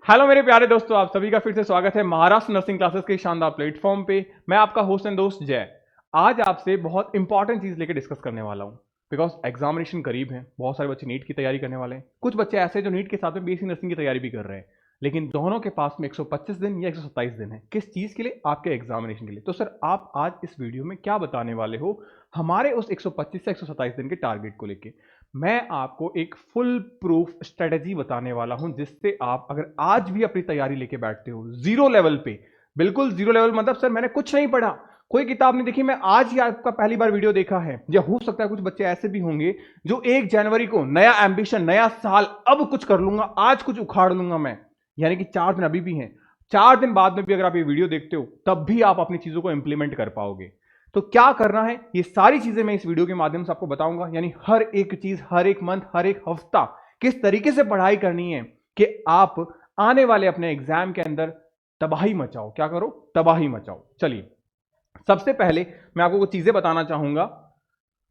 Hello मेरे प्यारे दोस्तों, आप सभी का फिर से स्वागत है महाराष्ट्र नर्सिंग क्लासेस के शानदार प्लेटफॉर्म पे। मैं आपका होस्ट एंड दोस्त जय। आज आपसे बहुत इंपॉर्टेंट चीज लेकर डिस्कस करने वाला हूं बिकॉज एग्जामिनेशन करीब है। बहुत सारे बच्चे नीट की तैयारी करने वाले हैं, कुछ बच्चे ऐसे हैं जो नीट के साथ में बीएससी नर्सिंग की तैयारी भी कर रहे हैं, लेकिन दोनों के पास में 125 दिन या 127 दिन है। किस चीज के लिए? आपके एग्जामिनेशन के लिए। तो सर आप आज इस वीडियो में क्या बताने वाले हो हमारे उस 125 से 127 दिन के टारगेट को लेके? मैं आपको एक फुल प्रूफ स्ट्रेटेजी बताने वाला हूं जिससे आप अगर आज भी अपनी तैयारी लेके बैठते हो जीरो लेवल पे, बिल्कुल जीरो लेवल, मतलब सर मैंने कुछ नहीं पढ़ा, कोई किताब नहीं देखी, मैं आज ही आपका पहली बार वीडियो देखा है, या हो सकता है कुछ बच्चे ऐसे भी होंगे जो 1 जनवरी को नया एम्बिशन, नया साल, अब कुछ कर लूंगा, आज कुछ उखाड़ लूंगा मैं, यानी कि 4 दिन अभी भी हैं, 4 दिन बाद में भी अगर आप ये वीडियो देखते हो तब भी आप अपनी चीजों को इंप्लीमेंट कर पाओगे। तो क्या करना है, ये सारी चीजें मैं इस वीडियो के माध्यम से आपको बताऊंगा, यानी हर एक चीज, हर एक मंथ, हर एक हफ्ता किस तरीके से पढ़ाई करनी है कि आप आने वाले अपने एग्जाम के अंदर तबाही मचाओ। क्या करो? तबाही मचाओ। चलिए, सबसे पहले मैं आपको कुछ चीजें बताना चाहूंगा।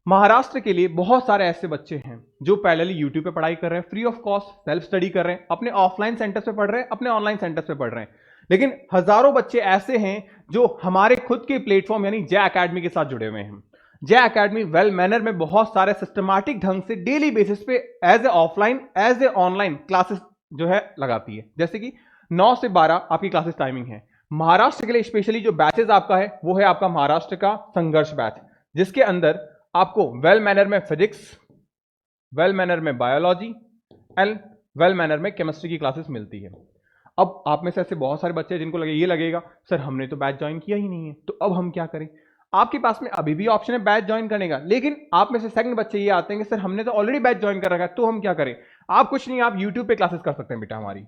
महाराष्ट्र के लिए बहुत सारे ऐसे बच्चे हैं जो पैरेलली यूट्यूब पे पढ़ाई कर रहे हैं, free of cost self study कर रहे हैं, अपने ऑफलाइन सेंटर्स पे पढ़ रहे हैं, अपने ऑनलाइन सेंटर्स पे पढ़ रहे हैं, लेकिन हजारों बच्चे ऐसे हैं जो हमारे खुद के प्लेटफॉर्म यानी जय एकेडमी के साथ जुड़े हुए हैं। जय एकेडमी वेल मैनर में बहुत सारे सिस्टमैटिक ढंग से डेली बेसिस पे as a offline as a online classes जो है लगाती है। जैसे कि 9 से 12 आपकी क्लासेस टाइमिंग है। महाराष्ट्र के लिए स्पेशली जो बैचेस आपका है वो है आपका महाराष्ट्र का संघर्ष बैच, जिसके अंदर आपको वेल मैनर में फिजिक्स, वेल मैनर में बायोलॉजी एंड वेल मैनर में केमिस्ट्री की क्लासेस मिलती है। अब आप में से ऐसे बहुत सारे बच्चे हैं जिनको ये लगेगा सर हमने तो बैच ज्वाइन किया ही नहीं है, तो अब हम क्या करें? आपके पास में अभी भी ऑप्शन है बैच ज्वाइन करने का, लेकिन आप में से सेकंड बच्चे ये आते हैं कि सर हमने तो ऑलरेडी बैच ज्वाइन कर रखा है, तो हम क्या करें? आप कुछ नहीं, आप यूट्यूब पे क्लासेस कर सकते हैं बेटा हमारी।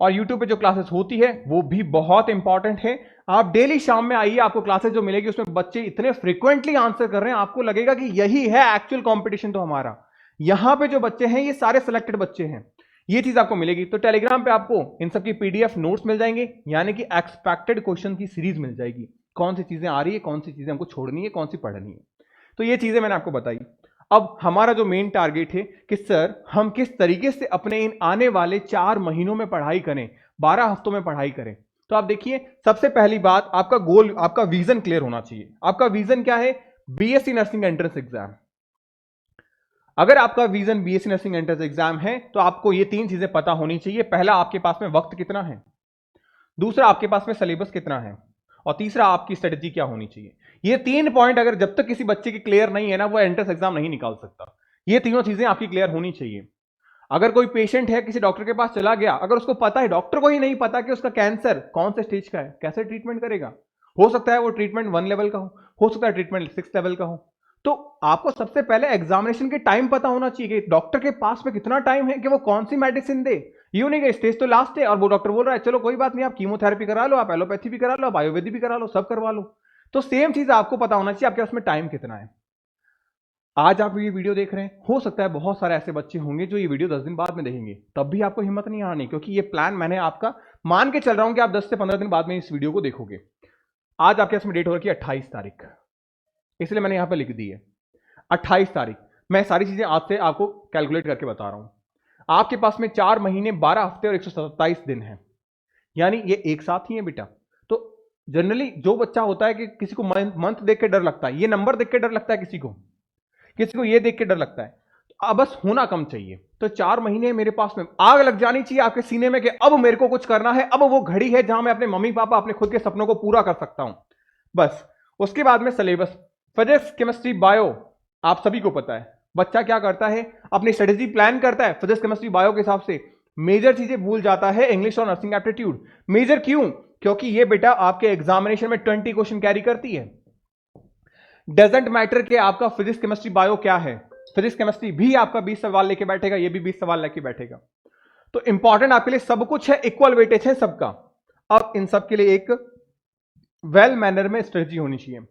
और यूट्यूब पे जो क्लासेस होती है वो भी बहुत इंपॉर्टेंट है। आप डेली शाम में आइए, आपको क्लासेस जो मिलेगी उसमें बच्चे इतने फ्रीक्वेंटली आंसर कर रहे हैं, आपको लगेगा कि यही है एक्चुअल कंपटीशन। तो हमारा यहां पे जो बच्चे हैं ये सारे सिलेक्टेड बच्चे हैं, ये चीज आपको मिलेगी। तो टेलीग्राम पे आपको इन सबकी पीडीएफ नोट्स मिल जाएंगे, यानी कि एक्सपेक्टेड क्वेश्चन की सीरीज मिल जाएगी, कौन सी चीजें आ रही है, कौन सी चीजें हमको छोड़नी है, कौन सी पढ़नी है। तो ये चीजें मैंने आपको बताई। अब हमारा जो मेन टारगेट है कि सर हम किस तरीके से अपने इन आने वाले 4 महीनों में पढ़ाई करें, 12 हफ्तों में पढ़ाई करें। तो आप देखिए, सबसे पहली बात, आपका गोल, आपका विजन क्लियर होना चाहिए। आपका विजन क्या है? BSc nursing entrance exam. अगर आपका vision BSc nursing entrance exam है तो आपको ये 3 चीजें पता होनी चाहिए। पहला, आपके पास में वक्त कितना है, दूसरा आपके पास में सिलेबस कितना है, और तीसरा आपकी स्ट्रेटेजी क्या होनी चाहिए। ये 3 पॉइंट अगर जब तक किसी बच्चे की क्लियर नहीं है ना, वो एंट्रेंस एग्जाम नहीं निकाल सकता। ये तीनों चीजें आपकी क्लियर होनी चाहिए। अगर कोई पेशेंट है, किसी डॉक्टर के पास चला गया, अगर उसको पता है, डॉक्टर को ही नहीं पता कि उसका कैंसर कौन से स्टेज का है, कैसे ट्रीटमेंट करेगा? हो सकता है वो ट्रीटमेंट 1 लेवल का हो सकता है ट्रीटमेंट 6 लेवल का हो। तो आपको सबसे पहले एग्जामिनेशन के टाइम पता होना चाहिए कि डॉक्टर के पास में कितना टाइम है कि वो कौन सी मेडिसिन दे। यूं नहीं कि स्टेज तो लास्ट है और वो डॉक्टर बोल रहा है चलो कोई बात नहीं, आप कीमोथेरेपी करा लो, आप एलोपैथी भी करा लो, आप आयुर्वेदिक भी करा लो, सब करवा लो। तो सेम चीज आपको पता होना चाहिए आपके पास में टाइम कितना है। आज आप ये वीडियो देख रहे हैं, हो सकता है बहुत सारे ऐसे बच्चे होंगे जो ये वीडियो 10 दिन बाद में देखेंगे, तब भी आपको हिम्मत नहीं आनी, क्योंकि ये प्लान मैंने आपका मान के चल रहा हूं कि आप 10 से 15 दिन बाद में इस वीडियो को देखोगे। आज आपके इसमें डेट हो रखी है 28 तारीख, इसलिए मैंने यहां पर लिख दी है 28 तारीख। मैं सारी चीजें आज से आपको कैलकुलेट करके बता रहा हूं। आपके पास में 4 महीने 12 हफ्ते और 127 दिन है, यानी ये एक साथ ही है बेटा। तो जनरली जो बच्चा होता है कि किसी को मंथ देख के डर लगता है, ये नंबर देख के डर लगता है, किसी को ये देख के डर लगता है, तो अब बस होना कम चाहिए। तो 4 महीने मेरे पास में आग लग जानी चाहिए आपके सीने में कि अब मेरे को कुछ करना है, अब वो घड़ी है जहां मैं अपने मम्मी पापा, अपने खुद के सपनों को पूरा कर सकता हूं। बस उसके बाद में सिलेबस, फिजिक्स केमिस्ट्री बायो, आप सभी को पता है बच्चा क्या करता है, अपनी स्ट्रेटेजी प्लान करता है फिजिक्स केमिस्ट्री बायो के हिसाब से, मेजर चीजें भूल जाता है, इंग्लिश और नर्सिंग एप्टीट्यूड। मेजर क्यों? क्योंकि ये बेटा आपके एग्जामिनेशन में 20 क्वेश्चन कैरी करती है। डजेंट मैटर कि आपका फिजिक्स केमिस्ट्री बायो क्या है, फिजिक्स केमिस्ट्री भी आपका 20 सवाल लेके बैठेगा, ये भी 20 सवाल लेके बैठेगा। तो इंपॉर्टेंट आपके लिए सब कुछ है, इक्वल वेटेज है सबका। अब इन सब के लिए एक वेल मैनर में स्ट्रेटेजी होनी चाहिए।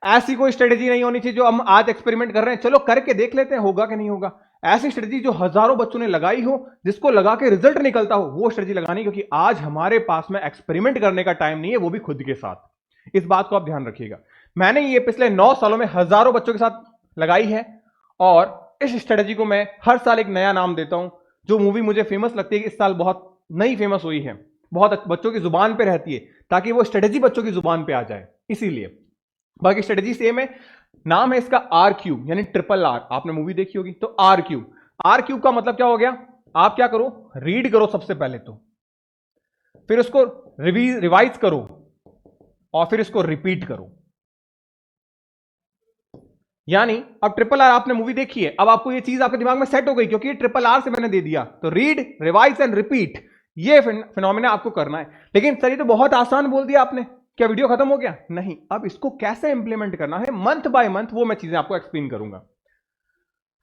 ऐसी कोई स्ट्रेटेजी नहीं होनी चाहिए जो हम आज एक्सपेरिमेंट कर रहे हैं, चलो करके देख लेते हैं होगा कि नहीं होगा। ऐसी स्ट्रेटेजी जो हजारों बच्चों ने लगाई हो, जिसको लगा के रिजल्ट निकलता हो, वो स्ट्रेटेजी लगानी, क्योंकि आज हमारे पास में एक्सपेरिमेंट करने का टाइम नहीं है, वो भी खुद के साथ। इस बात को आप ध्यान रखिएगा। मैंने ये पिछले 9 सालों में हजारों बच्चों के साथ लगाई है, और इस स्ट्रेटेजी को मैं हर साल एक नया नाम देता हूं। जो मूवी मुझे फेमस लगती है कि इस साल बहुत नई फेमस हुई है, बहुत बच्चों की जुबान पे रहती है, ताकि वो स्ट्रेटेजी बच्चों की जुबान पे आ जाए, इसीलिए। बाकी स्ट्रेटेजी सेम है। नाम है इसका आर क्यूब, यानी ट्रिपल आर। आपने मूवी देखी होगी, तो आर क्यूब। आर क्यूब का मतलब क्या हो गया? आप क्या करो, रीड करो सबसे पहले तो, फिर उसको रिवाइज करो, और फिर इसको रिपीट करो। यानी अब ट्रिपल आर आपने मूवी देखी है, अब आपको ये चीज आपके दिमाग में सेट हो गई, क्योंकि ट्रिपल आर से मैंने दे दिया। तो रीड, रिवाइज एंड रिपीट, ये फिनोमिना आपको करना है। लेकिन सर ये तो बहुत आसान बोल दिया आपने, क्या वीडियो खत्म हो गया? नहीं, अब इसको कैसे इंप्लीमेंट करना है मंथ बाय मंथ, वो मैं चीजें आपको एक्सप्लेन करूंगा।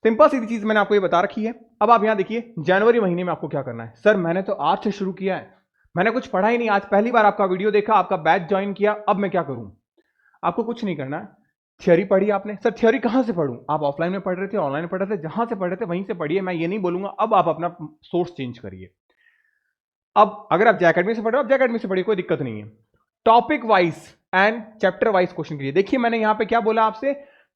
सिंपल सीधी चीज मैंने आपको ये बता रखी है। अब आप यहां देखिए, जनवरी महीने में आपको क्या करना है। सर मैंने तो आज से शुरू किया है, मैंने कुछ पढ़ा ही नहीं, आज पहली बार आपका वीडियो देखा, आपका बैच ज्वाइन किया, अब मैं क्या करूं? आपको कुछ नहीं करना है। थ्योरी पढ़ी आपने, सर थ्योरी कहां से पढ़ूं? आप ऑफलाइन में पढ़ रहे थे, ऑनलाइन पढ़ रहे थे, जहां से पढ़ रहे थे वहीं से पढ़िए, मैं ये नहीं बोलूंगा। अब आप अपना सोर्स चेंज करिए। अब अगर आप अकेडमी से पढ़ रहे हो, आप अकेडमी से पढ़िए, कोई दिक्कत नहीं है। Topic wise and chapter wise question करिए। देखिए मैंने यहां पे क्या बोला आपसे,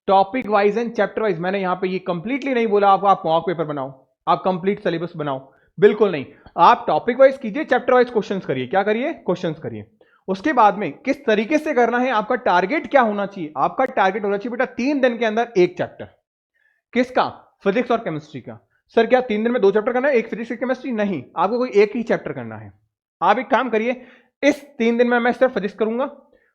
topic wise and chapter wise. मैंने यहां पे ये कंप्लीटली नहीं बोला आपको आप मॉक पेपर बनाओ, आप कंप्लीट सिलेबस बनाओ, बिल्कुल नहीं। आप टॉपिक वाइज कीजिए, चैप्टर वाइज क्वेश्चंस करिए। क्या करिए? क्वेश्चंस करिए। उसके बाद में किस तरीके से करना है, आपका टारगेट क्या होना चाहिए? आपका टारगेट होना चाहिए बेटा 3 दिन के अंदर एक चैप्टर। किसका? फिजिक्स और केमिस्ट्री का। सर क्या 3 दिन में 2 चैप्टर करना है, एक फिजिक्स एक केमिस्ट्री? नहीं, आपको कोई एक ही चैप्टर करना है। आप एक काम करिए, इस 3 दिन में मैं सिर्फ फिजिक्स करूंगा,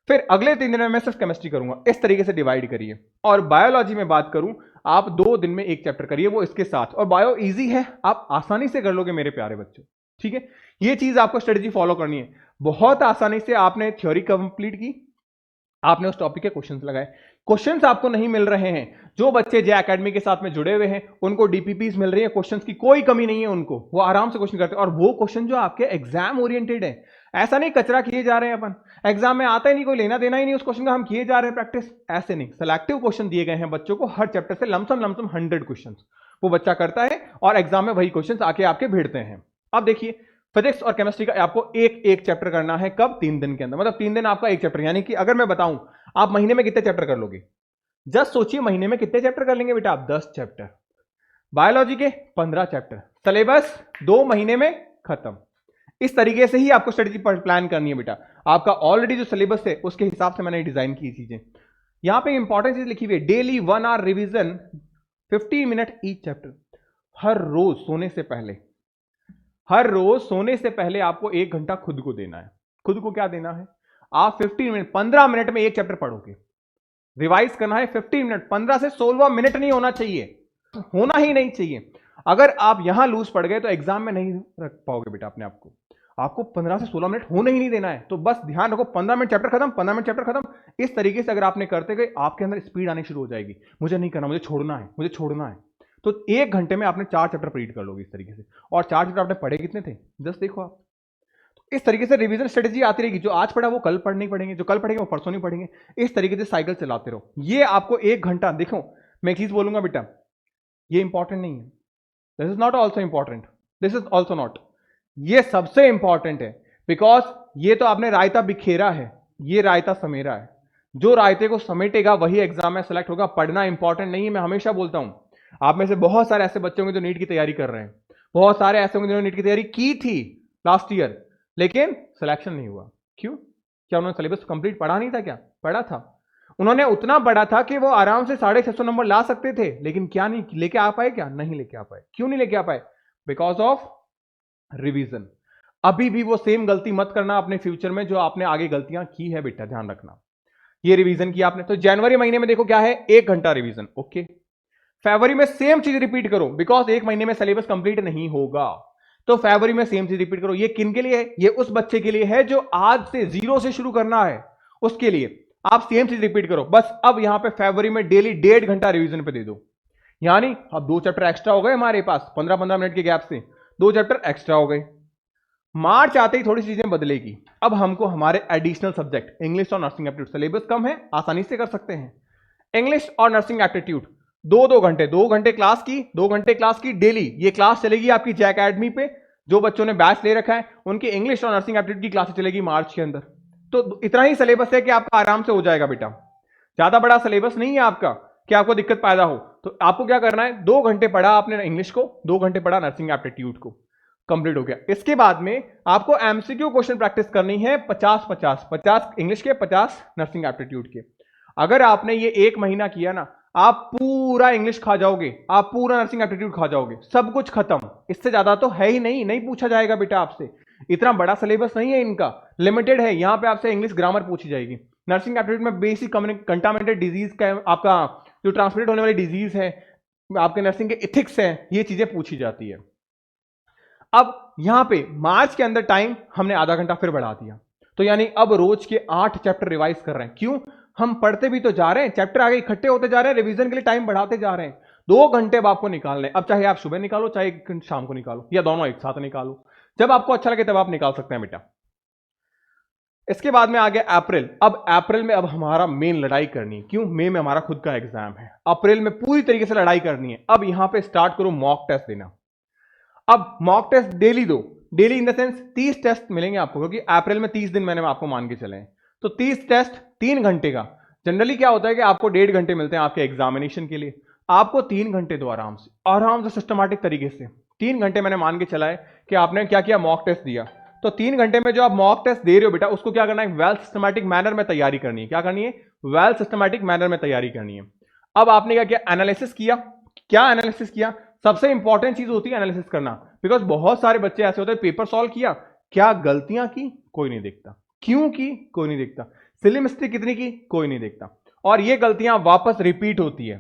फिर अगले 3 दिन में मैं सिर्फ केमिस्ट्री करूंगा, इस तरीके से डिवाइड करिए। और बायोलॉजी में बात करूं, आप 2 दिन में एक चैप्टर करिए, वो इसके साथ। और बायो इजी है, आप आसानी से कर लोगे मेरे प्यारे बच्चों, ठीक है। ये चीज आपको स्ट्रेटेजी फॉलो करनी है। बहुत आसानी से आपने थ्योरी कंप्लीट की, आपने उस टॉपिक के क्वेश्चंस लगाए। क्वेश्चंस आपको नहीं मिल रहे हैं, जो बच्चे जे एकेडमी के साथ में जुड़े हुए हैं उनको डीपीपीज मिल रही है, क्वेश्चंस की कोई कमी नहीं है उनको, वो आराम से क्वेश्चन करते हैं। और वो क्वेश्चन जो आपके एग्जाम ओरिएंटेड है, ऐसा नहीं कचरा किए जा रहे हैं अपन, एग्जाम में आता ही नहीं, कोई लेना देना ही नहीं उस क्वेश्चन का, हम किए जा रहे हैं प्रैक्टिस, ऐसे नहीं। सिलेक्टिव क्वेश्चन दिए गए हैं बच्चों को हर चैप्टर से, लमसम 100 क्वेश्चन वो बच्चा करता है, और एग्जाम में वही क्वेश्चन आके आपके भिड़ते हैं। अब देखिए, फिजिक्स और केमिस्ट्री का आपको एक एक चैप्टर करना है, कब? 3 दिन के अंदर, मतलब 3 दिन आपका एक चैप्टर। यानी कि अगर मैं बताऊं, आप महीने में कितने चैप्टर कर लोगे? जस्ट सोचिए, महीने में कितने चैप्टर कर लेंगे बेटा आप? 10 चैप्टर। बायोलॉजी के 15 चैप्टर, सिलेबस 2 महीने में खत्म। इस तरीके से ही आपको स्ट्रेटेजी प्लान करनी है बेटा। आपका ऑलरेडी जो सिलेबस है उसके हिसाब से मैंने डिजाइन की चीजें। यहां पे इंपॉर्टेंट चीज लिखी हुई है, daily 1 hour revision 50 minute each chapter. हर रोज सोने से पहले, हर रोज सोने से पहले आपको 1 घंटा खुद को देना है। खुद को क्या देना है? आप 15 मिनट, 15 मिनट में एक चैप्टर पढ़ोगे। रिवाइज करना है 15 मिनट, 15 से 16 मिनट नहीं होना चाहिए, होना ही नहीं चाहिए। अगर आप यहां लूज पड़ गए तो एग्जाम में नहीं रख पाओगे बेटा अपने आप को। आपको 15 से 16 मिनट होने ही नहीं देना है। तो बस ध्यान रखो, 15 मिनट चैप्टर खत्म, 15 मिनट चैप्टर खत्म। इस तरीके से अगर आपने करते गए, आपके अंदर स्पीड आनी शुरू हो जाएगी। मुझे नहीं करना, मुझे छोड़ना है, मुझे छोड़ना है। तो 1 घंटे में आपने 4 चैप्टर रीड कर लोगे इस तरीके से। और 4 चैप्टर आपने पढ़े कितने थे? जस्ट देखो आप। तो इस तरीके से रिवीजन स्ट्रेटेजी आती रहेगी। जो आज पढ़ा वो कल पढ़ नहीं पढ़ेंगे, जो कल पढ़ेंगे वो परसों नहीं पढ़ेंगे। इस तरीके से साइकिल चलाते रहो। ये आपको 1 घंटा, देखो मैं एक चीज बोलूंगा बेटा, ये इंपॉर्टेंट नहीं है, this is not also important, this is also not, ये सबसे इंपॉर्टेंट है। बिकॉज ये तो आपने रायता बिखेरा है, ये रायता समेरा है। जो रायते को समेटेगा वही एग्जाम में सेलेक्ट होगा। पढ़ना इंपॉर्टेंट नहीं है, मैं हमेशा बोलता हूं। आप में से बहुत सारे ऐसे बच्चे होंगे जो नीट की तैयारी कर रहे हैं, बहुत सारे ऐसे होंगे जिन्होंने नीट की तैयारी की थी लास्ट ईयर, लेकिन सिलेक्शन नहीं हुआ। क्यों? क्या उन्होंने सिलेबस कंप्लीट पढ़ा नहीं था? क्या पढ़ा था? उन्होंने उतना पढ़ा था कि वो आराम से 650 नंबर ला सकते थे, लेकिन क्या नहीं लेके आ पाए? क्या नहीं लेके आ पाए? क्यों नहीं लेके आ पाए? Because of revision. अभी भी वो सेम गलती मत करना अपने फ्यूचर में जो आपने आगे गलतियां की है बेटा, ध्यान रखना। ये रिवीजन किया आपने, तो जनवरी महीने में देखो क्या है, 1 घंटा रिवीजन, ओके। फरवरी में सेम चीज रिपीट करो, बिकॉज 1 महीने में सिलेबस कंप्लीट नहीं होगा, तो फरवरी में सेम चीज रिपीट करो। ये किन के लिए है? ये उस बच्चे के लिए है जो आज से 0 से शुरू करना है, उसके लिए आप सेम चीज रिपीट करो। बस अब यहां पे फरवरी में डेली 1.5 घंटा रिवीजन पे दे दो। यानी अब 2 चैप्टर एक्स्ट्रा हो गए हमारे पास, 15-15 मिनट के गैप से 2 चैप्टर एक्स्ट्रा हो गए। मार्च आते ही थोड़ी सी चीजें बदलेगी। अब हमको हमारे एडिशनल सब्जेक्ट इंग्लिश और नर्सिंग एप्टीट्यूड, सिलेबस कम है, आसानी से कर सकते हैं। इंग्लिश और नर्सिंग एप्टीट्यूड 2-2 घंटे, 2 घंटे क्लास की, 2 घंटे क्लास की डेली। ये क्लास चलेगी आपकी जे एकेडमी पे। जो बच्चों ने बैच ले रखा है उनकी इंग्लिश और नर्सिंग एप्टीट्यूड की क्लास चलेगी मार्च के अंदर। तो इतना ही सिलेबस है कि आपका आराम से हो जाएगा बेटा। ज्यादा बड़ा सिलेबस नहीं है आपका कि आपको दिक्कत पैदा हो। तो आपको क्या करना है, 2 घंटे पढ़ा आपने इंग्लिश को, 2 घंटे पढ़ा नर्सिंग एप्टीट्यूड को, कंप्लीट हो गया। इसके बाद में आपको एमसीक्यू क्वेश्चन प्रैक्टिस करनी है 50-50 इंग्लिश के, 50 नर्सिंग एप्टीट्यूड के। अगर आपने ये 1 महीना किया ना, आप पूरा इंग्लिश खा जाओगे, आप पूरा नर्सिंग एप्टीट्यूड खा जाओगे, सब कुछ खत्म। इससे ज्यादा तो है ही नहीं, नहीं पूछा जाएगा बेटा आपसे। इतना बड़ा सिलेबस नहीं है इनका, लिमिटेड है। यहां पे आपसे इंग्लिश ग्रामर पूछी जाएगी। नर्सिंग एप्टीट्यूड में बेसिक कंटामिनेटेड डिजीज का, आपका जो ट्रांसमिट होने वाली डिजीज है, आपके नर्सिंग के इथिक्स हैं, ये चीजें पूछी जाती है। अब यहां पे मार्च के अंदर टाइम हमने आधा घंटा फिर बढ़ा दिया, तो यानी अब रोज के 8 चैप्टर रिवाइज कर रहे हैं। क्यों? हम पढ़ते भी तो जा रहे हैं, चैप्टर आगे इकट्ठे होते जा रहे हैं, रिवीजन के लिए टाइम बढ़ाते जा रहे हैं। 2 घंटे अब आपको निकालने, अब चाहे आप सुबह निकालो चाहे शाम को निकालो, या दोनों एक साथ निकालो, जब आपको अच्छा लगे तब आप निकाल सकते हैं बेटा। इसके बाद में आ गया अप्रैल। अब अप्रैल में अब हमारा मेन लड़ाई करनी है। क्यों? मई में हमारा खुद का एग्जाम है, अप्रैल में पूरी तरीके से लड़ाई करनी है। अब यहां पे स्टार्ट करो मॉक टेस्ट देना। अब मॉक टेस्ट डेली दो, daily in the sense 30 test मिलेंगे आपको, क्योंकि अप्रैल में 30 दिन मैंने आपको मान के चले हैं, तो 30 टेस्ट 3 घंटे का। जनरली क्या होता है कि आपको 1.5 घंटे मिलते हैं आपके एग्जामिनेशन के लिए, आपको 3 घंटे दो आराम से सिस्टमैटिक तरीके से। 3 घंटे मैंने मान के चला है कि आपने क्या किया, मॉक टेस्ट दिया। तो 3 घंटे में जो आप मॉक टेस्ट दे रहे हो बेटा, उसको क्या करना है, वेल सिस्टमैटिक मैनर में तैयारी करनी है। क्या करनी है? वेल सिस्टमैटिक मैनर में तैयारी करनी है। अब आपने क्या किया, एनालिसिस किया। क्या एनालिसिस किया? सबसे इंपॉर्टेंट चीज होती है एनालिसिस करना, बिकॉज बहुत सारे बच्चे ऐसे होते हैं, पेपर सॉल्व किया, क्या गलतियां की कोई नहीं देखता, क्यों की कोई नहीं देखता, सिली मिस्टेक कितनी की कोई नहीं देखता, और ये गलतियां वापस रिपीट होती है।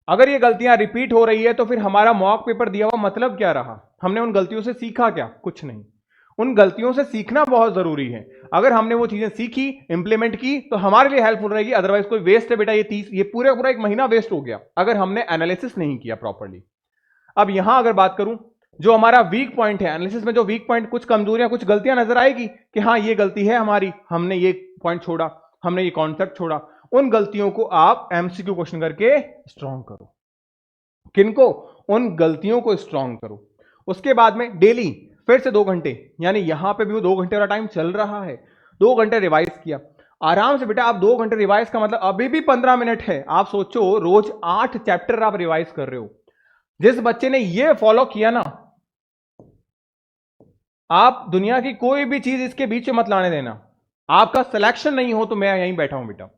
अगर ये गलतियां रिपीट हो रही है तो फिर हमारा मॉक पेपर दिया हुआ मतलब क्या रहा? हमने उन गलतियों से सीखा क्या? कुछ नहीं। उन गलतियों से सीखना बहुत जरूरी है। अगर हमने वो चीजें सीखी, इंप्लीमेंट की, तो हमारे लिए हेल्पफुल रहेगी। अदरवाइज कोई वेस्ट है बेटा, ये पूरा 1 महीना वेस्ट हो गया अगर हमने एनालिसिस नहीं किया प्रॉपर्ली। अब यहां अगर बात करूं, जो हमारा वीक पॉइंट है एनालिसिस में, जो वीक पॉइंट, कुछ कमजोरियां, कुछ गलतियां नजर आएगी कि हाँ ये गलती है हमारी, हमने ये पॉइंट छोड़ा, हमने ये कॉन्सेप्ट छोड़ा, उन गलतियों को आप एमसीक्यू क्वेश्चन करके स्ट्रॉन्ग करो। किनको? उन गलतियों को स्ट्रॉन्ग करो। उसके बाद में डेली फिर से 2 घंटे, यानी यहां पे भी वो 2 घंटे वाला टाइम चल रहा है, 2 घंटे रिवाइज किया आराम से बेटा। आप 2 घंटे रिवाइज का मतलब अभी भी 15 मिनट है। आप सोचो रोज 8 चैप्टर आप रिवाइज कर रहे हो। जिस बच्चे ने ये फॉलो किया ना, आप दुनिया की कोई भी चीज इसके बीच में मत लाने देना। आपका सिलेक्शन नहीं हो तो मैं यहीं बैठा हूं बेटा,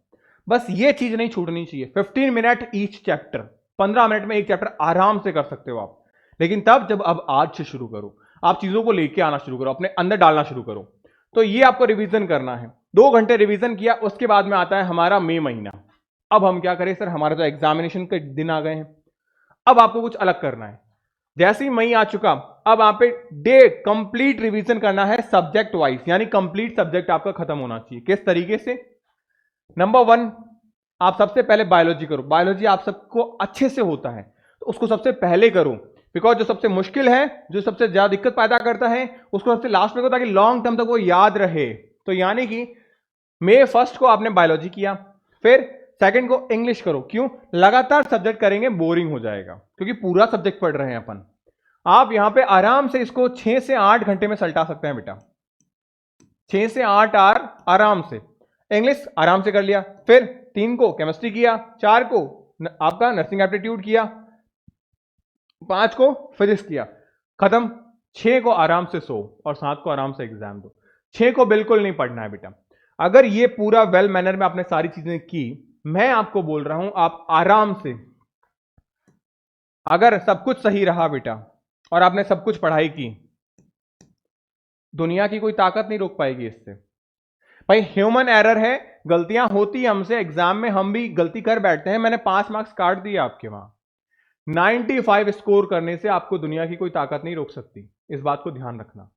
बस ये चीज नहीं छूटनी चाहिए। 15 मिनट ईच चैप्टर, 15 मिनट में एक चैप्टर आराम से कर सकते हो आप। लेकिन तब जब अब आज से शुरू करो, आप चीजों को लेके आना शुरू करो, अपने अंदर डालना शुरू करो। तो ये आपको रिवीजन करना है। 2 घंटे रिवीजन किया, उसके बाद में आता है हमारा मई महीना। अब हम क्या करें सर, हमारे तो एग्जामिनेशन के दिन आ गए हैं, अब आपको कुछ अलग करना है। जैसे ही मई आ चुका, अब आप पे डे कंप्लीट रिवीजन करना है सब्जेक्ट वाइज, यानी कंप्लीट सब्जेक्ट आपका खत्म होना चाहिए। किस तरीके से? नंबर 1, आप सबसे पहले बायोलॉजी करो। बायोलॉजी आप सबको अच्छे से होता है तो उसको सबसे पहले करो, बिकॉज जो सबसे मुश्किल है, जो सबसे ज्यादा दिक्कत पैदा करता है, उसको सबसे लास्ट में करो, ताकि लॉन्ग टर्म तक वो याद रहे। तो यानी कि मई 1 को आपने बायोलॉजी किया, फिर 2 को इंग्लिश करो। क्यों? लगातार सब्जेक्ट करेंगे बोरिंग हो जाएगा, क्योंकि पूरा सब्जेक्ट पढ़ रहे हैं अपन। आप यहां पे आराम से इसको 6 से 8 घंटे में सल्टा सकते हैं बेटा, 6 से 8 आर आराम से। इंग्लिश आराम से कर लिया, फिर 3 को केमिस्ट्री किया, 4 को आपका नर्सिंग एप्टीट्यूड किया, 5 को फिजिक्स किया, खत्म। 6 को आराम से सो और 7 को आराम से एग्जाम दो। 6 को बिल्कुल नहीं पढ़ना है बेटा। अगर ये पूरा वेल मैनर में आपने सारी चीजें की, मैं आपको बोल रहा हूं, आप आराम से, अगर सब कुछ सही रहा बेटा और आपने सब कुछ पढ़ाई की, दुनिया की कोई ताकत नहीं रोक पाएगी इससे। भाई ह्यूमन एरर है, गलतियां होती है हमसे, एग्जाम में हम भी गलती कर बैठते हैं। मैंने 5 मार्क्स काट दिए आपके वहां। 95 स्कोर करने से आपको दुनिया की कोई ताकत नहीं रोक सकती, इस बात को ध्यान रखना।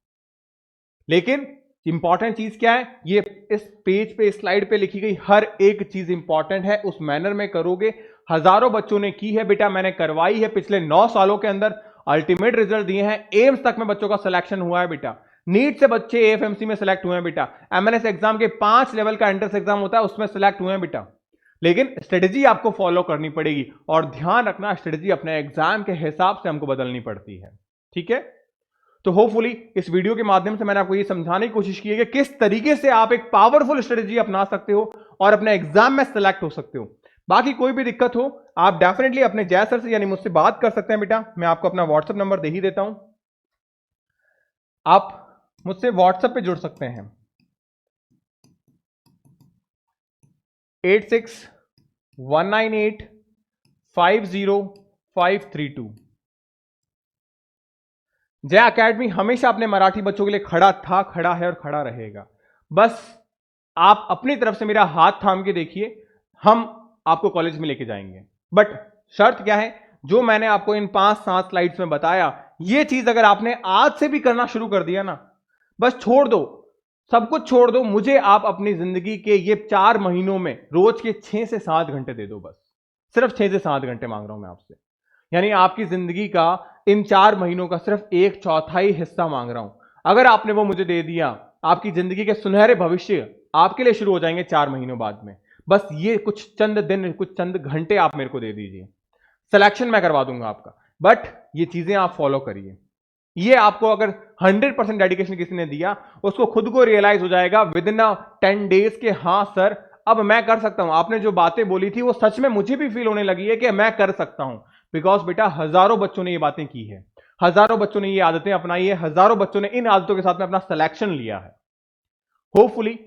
लेकिन इंपॉर्टेंट चीज क्या है, ये इस पेज पे, इस स्लाइड पे लिखी गई हर एक चीज इंपॉर्टेंट है। उस मैनर में करोगे, हजारों बच्चों ने की है बेटा, मैंने करवाई है पिछले 9 सालों के अंदर, अल्टीमेट रिजल्ट दिए हैं। एम्स तक में बच्चों का सिलेक्शन हुआ है बेटा, नीट से बच्चे एएफएमसी में सिलेक्ट हुए हैं बेटा, एमएनएस एग्जाम के 5 लेवल का एंट्रेंस एग्जाम होता है उसमें सिलेक्ट हुए हैं बेटा। लेकिन स्ट्रेटेजी आपको फॉलो करनी पड़ेगी, और ध्यान रखना स्ट्रेटेजी अपने एग्जाम के हिसाब से हमको बदलनी पड़ती है, ठीक है। तो होपफुली इस वीडियो के माध्यम से मैंने आपको ये समझाने की कोशिश की है कि किस तरीके से आप एक पावरफुल स्ट्रेटेजी अपना सकते हो और अपने एग्जाम में सिलेक्ट हो सकते हो। बाकी कोई भी दिक्कत हो, आप डेफिनेटली अपने जय सर से यानी मुझसे बात कर सकते हैं बेटा। मैं आपको अपना व्हाट्सएप नंबर दे ही देता हूं, आप मुझसे व्हाट्सएप पे जुड़ सकते हैं 8619850532। जय अकेडमी हमेशा अपने मराठी बच्चों के लिए खड़ा था, खड़ा है और खड़ा रहेगा। बस आप अपनी तरफ से मेरा हाथ थाम के देखिए, हम आपको कॉलेज में लेके जाएंगे। बट शर्त क्या है, जो मैंने आपको इन 5-7 स्लाइड्स में बताया, ये चीज अगर आपने आज से भी करना शुरू कर दिया ना, बस छोड़ दो, सब कुछ छोड़ दो, मुझे आप अपनी जिंदगी के ये 4 महीनों में रोज के 6 से 7 घंटे दे दो। बस सिर्फ 6 से 7 घंटे मांग रहा हूं मैं आपसे, यानी आपकी जिंदगी का इन 4 महीनों का सिर्फ 1/4 हिस्सा मांग रहा हूं। अगर आपने वो मुझे दे दिया, आपकी जिंदगी के सुनहरे भविष्य आपके लिए शुरू हो जाएंगे 4 महीनों बाद में। बस ये कुछ चंद दिन, कुछ चंद घंटे आप मेरे को दे दीजिए, सिलेक्शन मैं करवा दूंगा आपका। बट ये चीजें आप फॉलो करिए। ये आपको अगर 100% डेडिकेशन किसी ने दिया, उसको खुद को रियलाइज हो जाएगा विद इन 10 डेज के हाँ सर अब मैं कर सकता हूं। आपने जो बातें बोली थी वो सच में मुझे भी फील होने लगी है कि मैं कर सकता हूं। बिकॉज बेटा हजारों बच्चों ने ये बातें की है, हजारों बच्चों ने ये आदतें अपनाई है, हजारों बच्चों ने इन आदतों के साथ में अपना सिलेक्शन लिया है। होपफुली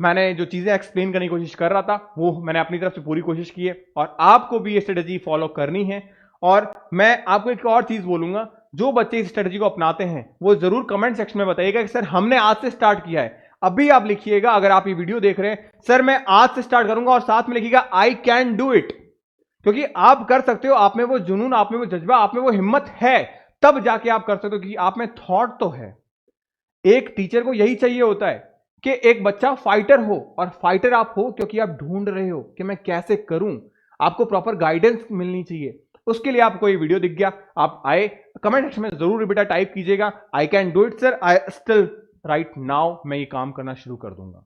मैंने जो चीजें एक्सप्लेन करने की कोशिश कर रहा था वो मैंने अपनी तरफ से पूरी कोशिश की है, और आपको भी ये स्ट्रेटजी फॉलो करनी है। और मैं आपको एक और चीज बोलूंगा, जो बच्चे इस स्ट्रेटजी को अपनाते हैं वो जरूर कमेंट सेक्शन में बताइएगा कि सर हमने आज से स्टार्ट किया है। अभी आप लिखिएगा, अगर आप ये वीडियो देख रहे हैं, सर मैं आज से स्टार्ट करूंगा, और साथ में लिखिएगा आई कैन डू इट। क्योंकि आप कर सकते हो, आप में वो जुनून, आप में वो जज्बा, आप में वो हिम्मत है, तब जाके आप कर सकते हो, क्योंकि आप में थॉट तो है। एक टीचर को यही चाहिए होता है कि एक बच्चा फाइटर हो, और फाइटर आप हो क्योंकि आप ढूंढ रहे हो कि मैं कैसे करूं। आपको प्रॉपर गाइडेंस मिलनी चाहिए। उसके लिए आपको ये वीडियो दिख गया, आप आए कमेंट सेक्शन में जरूर बेटा टाइप कीजिएगा I can do it sir, I still right now, मैं ये काम करना शुरू कर दूंगा।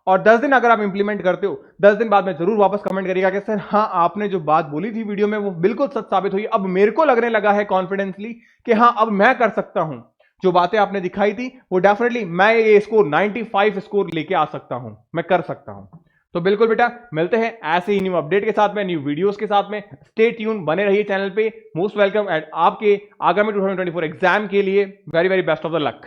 और 10 दिन अगर आप इंप्लीमेंट करते हो, 10 दिन बाद में जरूर वापस कमेंट करिएगा कि सर हाँ आपने जो बात बोली थी वीडियो में वो बिल्कुल सच साबित हुई। अब मेरे को लगने लगा है कॉन्फिडेंसली कि हाँ अब मैं कर सकता हूं। जो बातें आपने दिखाई थी वो डेफिनेटली मैं ये स्कोर 95 स्कोर लेके आ सकता हूं, मैं कर सकता हूं। तो बिल्कुल बेटा मिलते हैं ऐसे ही न्यू अपडेट के साथ में, न्यू वीडियोस के साथ में। स्टे ट्यून, बने रहिए चैनल पे। मोस्ट वेलकम एट आपके आगामी 2024 एग्जाम के लिए। Very very best of the luck.